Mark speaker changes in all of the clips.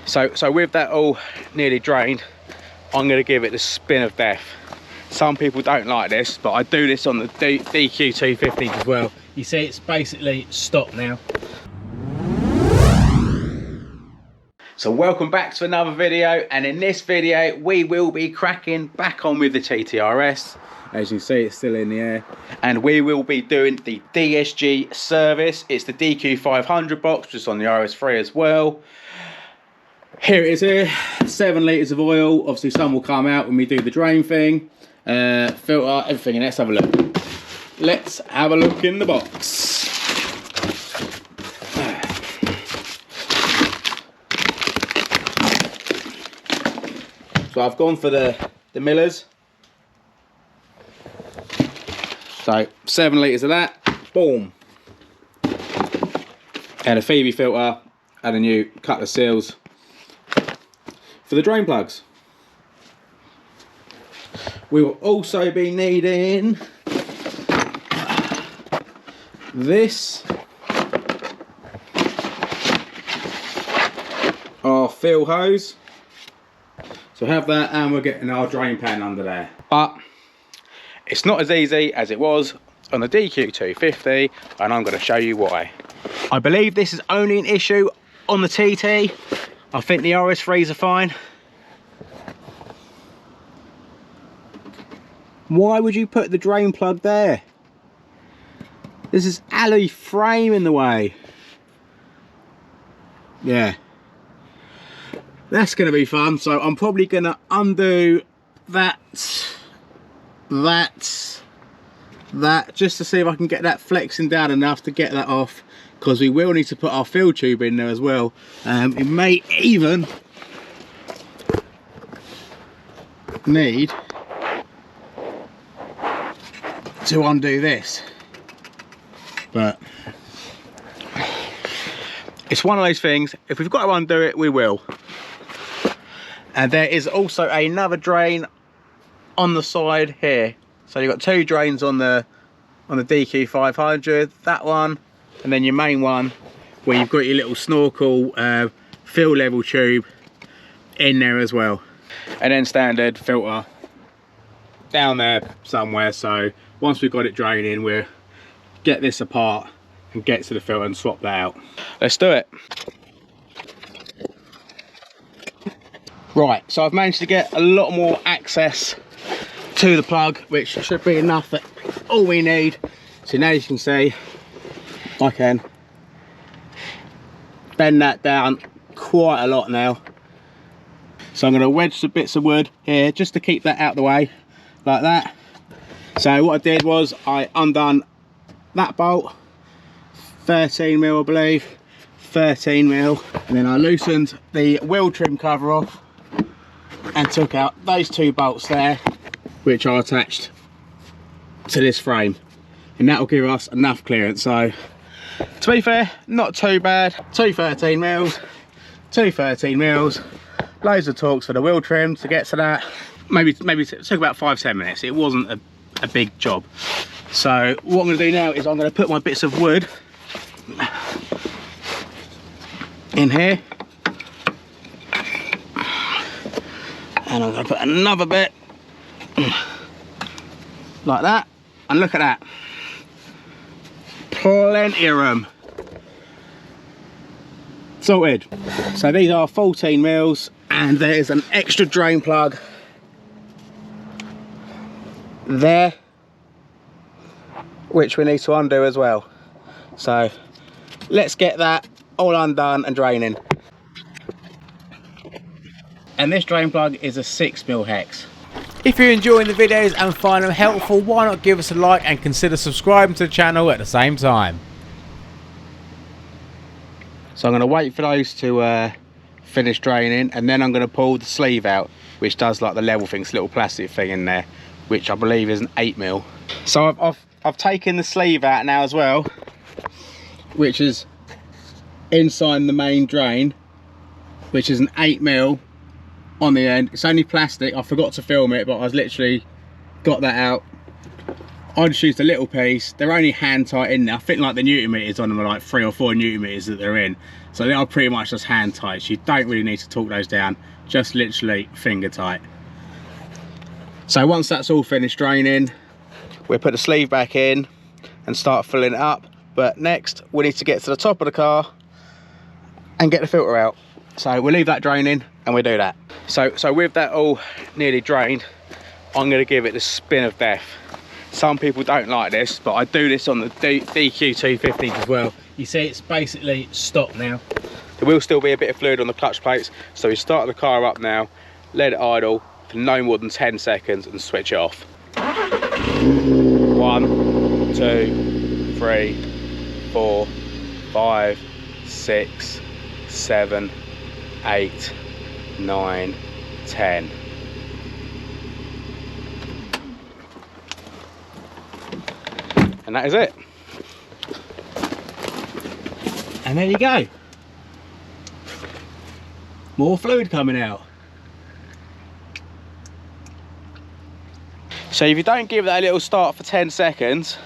Speaker 1: So with that all nearly drained, I'm going to give it the spin of death. Some people don't like this, but I do this on the DQ250 as well. You see it's basically stopped now. So welcome back to another video, and in this video we will be cracking back on with the TTRS. As you can see, it's still in the air, and we will be doing the DSG service. It's the DQ500 box, just on the RS3 as well. Here it is here, 7 litres of oil. Obviously some will come out when we do the drain thing, filter, everything, and let's have a look. Let's have a look in the box. So I've gone for the Millers. So 7 litres of that, boom. And a Phoebe filter, and a new couple of seals for the drain plugs. We will also be needing this, our fill hose. So have that, and we're getting our drain pan under there. But it's not as easy as it was on the DQ250, and I'm going to show you why. I believe this is only an issue on the TT. I think the RS3s are fine. Why would you put the drain plug there? This is alloy frame in the way. Yeah. That's going to be fun. So I'm probably going to undo that, just to see if I can get that flexing down enough to get that off. Because we will need to put our fill tube in there as well. We may even need to undo this, but it's one of those things, if we've got to undo it, we will. And there is also another drain on the side here. So you've got 2 drains on the DQ500, that one, and then your main one where you've got your little snorkel fill level tube in there as well, and then standard filter down there somewhere. So once we've got it draining, we'll get this apart and get to the filter and swap that out. Let's do it. Right, so I've managed to get a lot more access to the plug, which should be enough that all we need. So now you can see I can bend that down quite a lot now. So I'm going to wedge some bits of wood here just to keep that out of the way, like that. So what I did was I undone that bolt, 13mm I believe, 13mm, and then I loosened the wheel trim cover off and took out those 2 bolts there, which are attached to this frame, and that will give us enough clearance. So to be fair, not too bad. 2 13mm, 2 13mm, loads of torques for the wheel trim to get to that. Maybe it took about 5-10 minutes. It wasn't a big job. So what I'm going to do now is I'm going to put my bits of wood in here, and I'm going to put another bit like that, and look at that, plenty of room. Sorted. So these are 14mm, and there is an extra drain plug there, which we need to undo as well. So let's get that all undone and draining. And this drain plug is a 6mm hex. If you're enjoying the videos and find them helpful, why not give us a like and consider subscribing to the channel at the same time. So I'm going to wait for those to finish draining, and then I'm going to pull the sleeve out, which does like the level thing, it's a little plastic thing in there, which I believe is an 8mm. So I've taken the sleeve out now as well, which is inside the main drain, which is an 8mm on the end. It's only plastic. I forgot to film it, but I was literally got that out I just used a little piece. They're only hand tight in there. I think like the Newton meters on them are like 3 or 4 Newton meters that they're in. So they are pretty much just hand tight. So you don't really need to torque those down. Just literally finger tight. So once that's all finished draining, we'll put the sleeve back in and start filling it up. But next we need to get to the top of the car and get the filter out. So we'll leave that draining and we'll do that. So with that all nearly drained, I'm going to give it the spin of death. Some people don't like this, but I do this on the DQ500 as well. You see it's basically stopped now. There will still be a bit of fluid on the clutch plates, so we start the car up now, let it idle for no more than 10 seconds and switch it off. 1, 2, 3, 4, 5, 6, 7, 8, 9, 10. And that is it. And there you go. More fluid coming out. So if you don't give that a little start for 10 seconds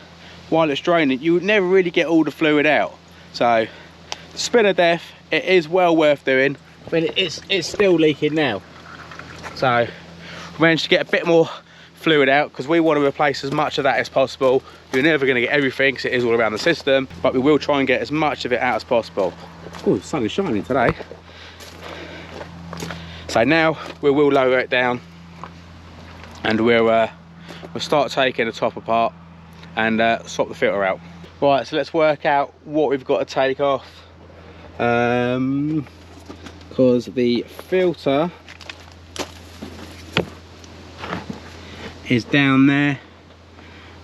Speaker 1: while it's draining, you would never really get all the fluid out. So spin of death, it is well worth doing, but it's still leaking now. So we managed to get a bit more fluid out because we want to replace as much of that as possible. You're never going to get everything because it is all around the system, but we will try and get as much of it out as possible. Oh, the sun is shining today. So now we will lower it down and we'll start taking the top apart and swap the filter out. Right, so let's work out what we've got to take off, because the filter is down there,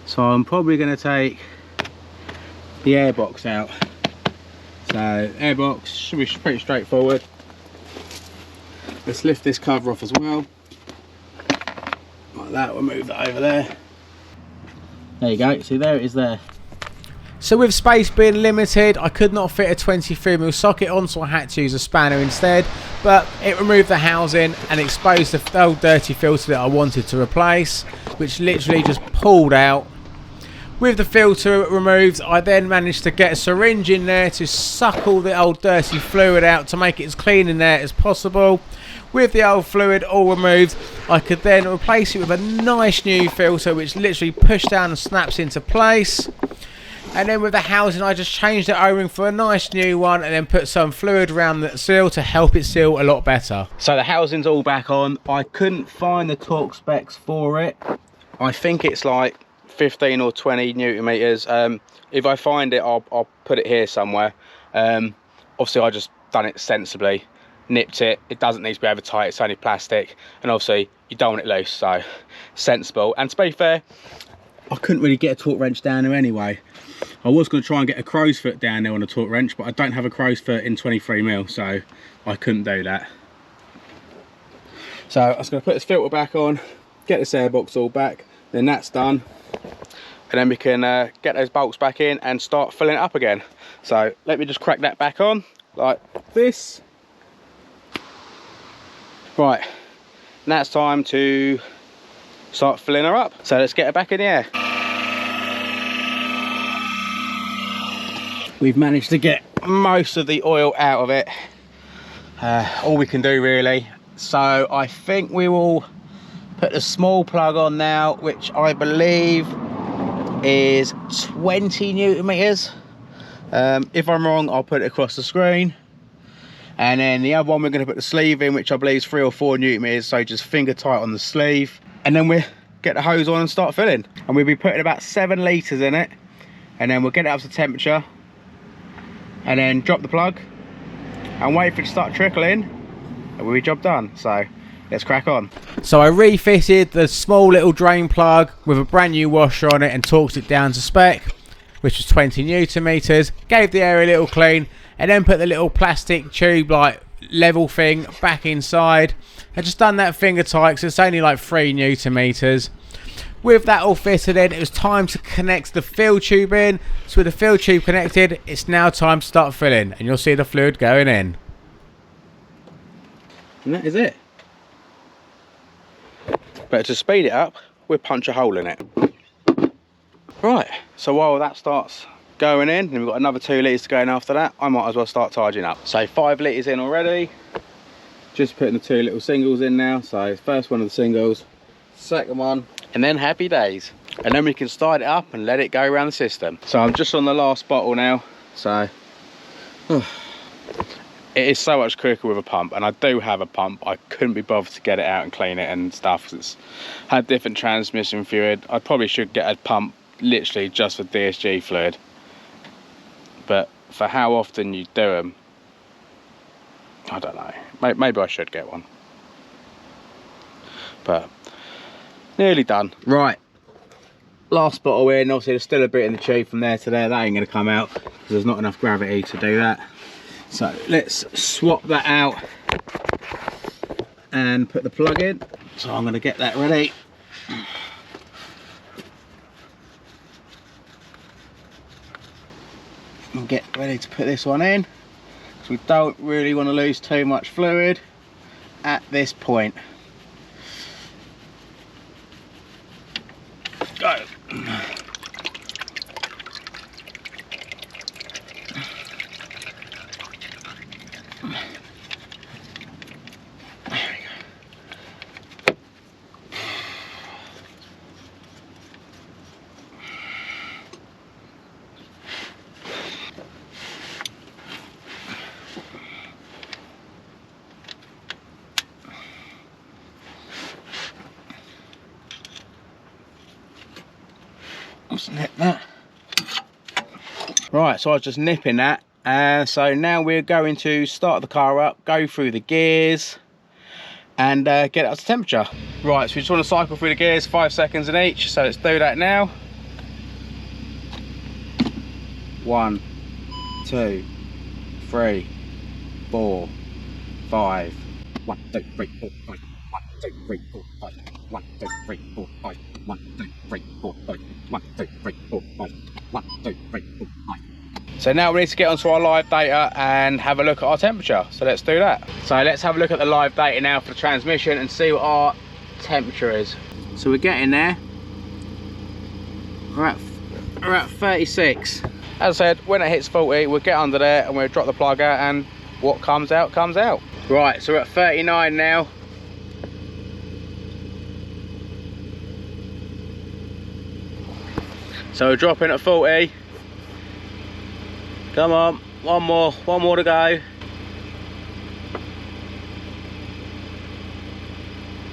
Speaker 1: so I'm probably going to take the airbox out. So airbox should be pretty straightforward. Let's lift this cover off as well, like that. We'll move that over there. There you go, see there it is there.
Speaker 2: So with space being limited, I could not fit a 23mm socket on, so I had to use a spanner instead. But it removed the housing and exposed the old dirty filter that I wanted to replace, which literally just pulled out. With the filter removed, I then managed to get a syringe in there to suck all the old dirty fluid out to make it as clean in there as possible. With the old fluid all removed, I could then replace it with a nice new filter which literally pushed down and snaps into place. And then with the housing, I just changed the O-ring for a nice new one and then put some fluid around the seal to help it seal a lot better.
Speaker 1: So the housing's all back on. I couldn't find the torque specs for it. I think it's like 15 or 20 Newton meters. If I find it, I'll put it here somewhere. Obviously I just done it sensibly, nipped it. It doesn't need to be over tight, it's only plastic, and obviously you don't want it loose, so sensible. And to be fair, I couldn't really get a torque wrench down there anyway. I was going to try and get a crow's foot down there on a torque wrench, but I don't have a crow's foot in 23mm, so I couldn't do that. So I was going to put this filter back on, get this airbox all back, then that's done, and then we can get those bolts back in and start filling it up again. So let me just crack that back on like this. Right, now it's time to start filling her up. So let's get her back in the air. We've managed to get most of the oil out of it, all we can do really. So I think we will put the small plug on now, which I believe is 20 Newton meters. If I'm wrong, I'll put it across the screen. And then the other one, we're going to put the sleeve in, which I believe is 3 or 4 Newton meters, so just finger tight on the sleeve. And then we'll get the hose on and start filling. And we'll be putting about 7 litres in it, and then we'll get it up to temperature, and then drop the plug and wait for it to start trickling, and we'll be job done. So let's crack on.
Speaker 2: So I refitted the small little drain plug with a brand new washer on it and torqued it down to spec, which was 20 Newton meters. Gave the area a little clean, and then put the little plastic tube like level thing back inside. I just done that finger tight because it's only like 3 Newton meters. With that all fitted in, it was time to connect the fill tube in. So with the fill tube connected, it's now time to start filling, and you'll see the fluid going in.
Speaker 1: And that is it. But to speed it up, we'll punch a hole in it. Right, so while that starts going in, and we've got another 2 litres to go in after that, I might as well start charging up. So 5 litres in already. Just putting the 2 little singles in now. So first one of the singles, second one, and then happy days. And then we can start it up and let it go around the system. So I'm just on the last bottle now. So it is so much quicker with a pump, and I do have a pump. I couldn't be bothered to get it out and clean it and stuff, 'cause it's had different transmission fluid. I probably should get a pump literally just for DSG fluid, but for how often you do them, I don't know. Maybe I should get one, but nearly done. Right, last bottle in. Obviously there's still a bit in the tube from there to there. That ain't going to come out because there's not enough gravity to do that. So let's swap that out and put the plug in. So I'm going to get that ready. And get ready to put this one in, because we don't really want to lose too much fluid at this point. Go. Snip that. Right, so I was just nipping that, so now we're going to start the car up, go through the gears and get it up to temperature. Right, so we just want to cycle through the gears, 5 seconds in each, so let's do that now. 1, 2, 3, 4, 5. 1, 2, 3, 4, 5. 1, 2, 3, 4, 5. 1, 2, 3, 4, 5. 1, 2, 3, 4, 5. 1, 2, 3, 4, 5. 1, 2, 3, 4, 5. So now we need to get onto our live data and have a look at our temperature. So let's do that. So let's have a look at the live data now for the transmission and see what our temperature is. So we're getting there. We're at 36. As I said, when it hits 40, we'll get under there and we'll drop the plug out, and what comes out, comes out. Right, so we're at 39 now. So we're dropping at 40. Come on, one more to go.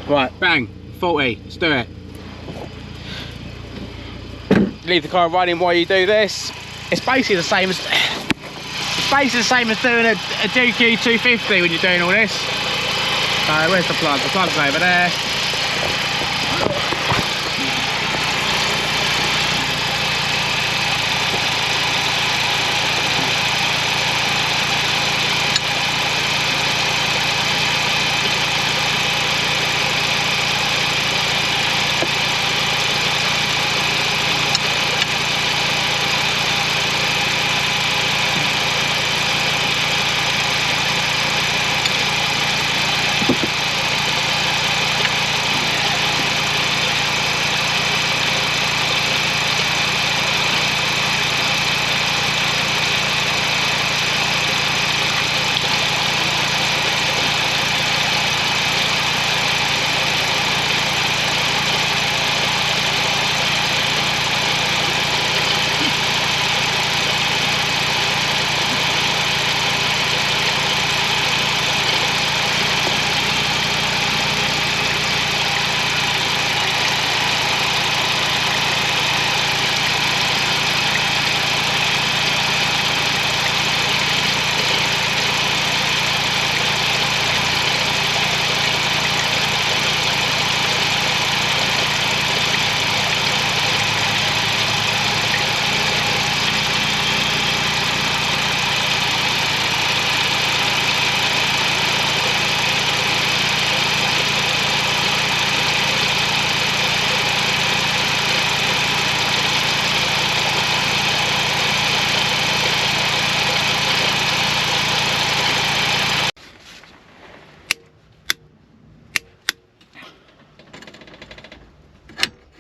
Speaker 1: Right, bang, 40, let's do it. Leave the car running while you do this. It's basically the same as doing a DQ500 when you're doing all this. So where's the plug? The plug's over there.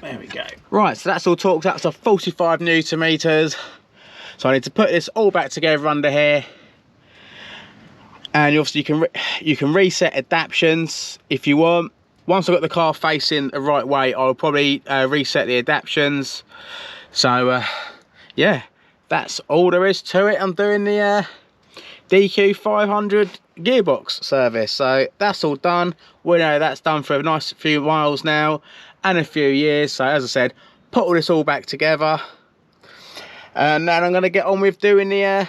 Speaker 1: There we go. Right, so that's all torqued up to 45 Newton meters. So I need to put this all back together under here. And obviously you can reset adaptions if you want. Once I've got the car facing the right way, I'll probably reset the adaptions. So yeah, that's all there is to it. I'm doing the DQ500 gearbox service, so that's all done. We know that's done for a nice few miles now and a few years. So as I said, put all this all back together, and then I'm going to get on with doing the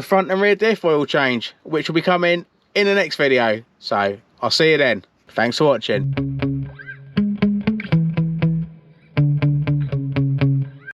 Speaker 1: front and rear diff oil change, which will be coming in the next video. So I'll see you then. Thanks for watching.